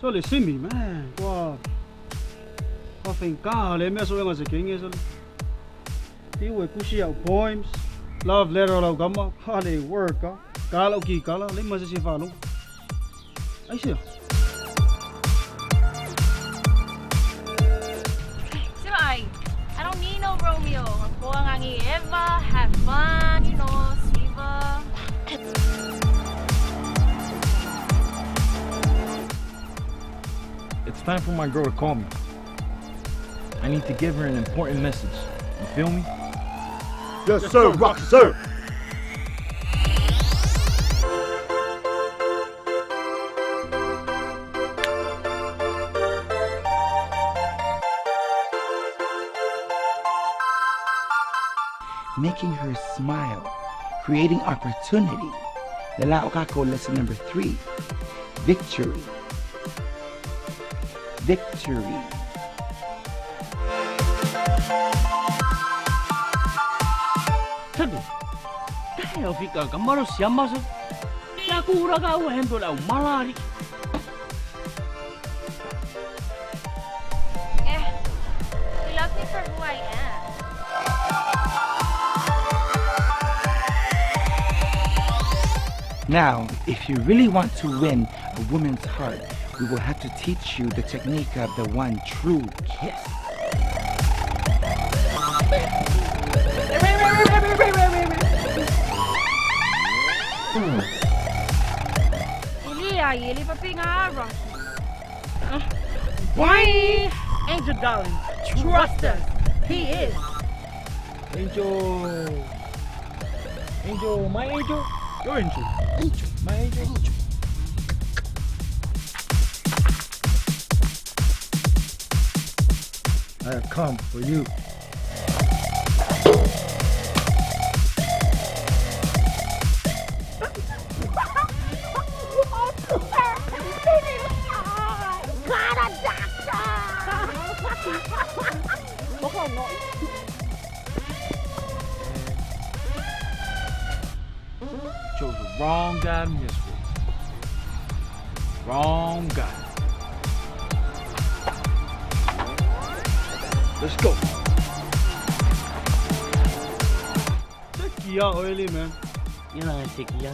So they see me, man. Wow. I think God, let me so young as a king is. He will push out poems, love letter of Gamma, how they work. Kala ki kala, let me see follow. I see. I don't need no Romeo. I'm going on ever, have fun, you know, Siva. It's time for my girl to call me. I need to give her an important message. You feel me? Yes, sir, rock, sir. Making her smile, creating opportunity. The Laokako lesson number 3, victory. Victory. Tadi, kaya fika kamaro siapa sih? Ya aku ura kau handle au malari. He loves me for who I am. Now, if you really want to win a woman's heart, we will have to teach you the technique of the one true kiss. Ili papi nga Rocky. Bye, Angel darling. Trust us. He is. Angel, my angel, your angel, my angel. I have come for you. Chose the wrong guy to mess with. Wrong guy. Let's go. Seki oily man. You know Seki ya.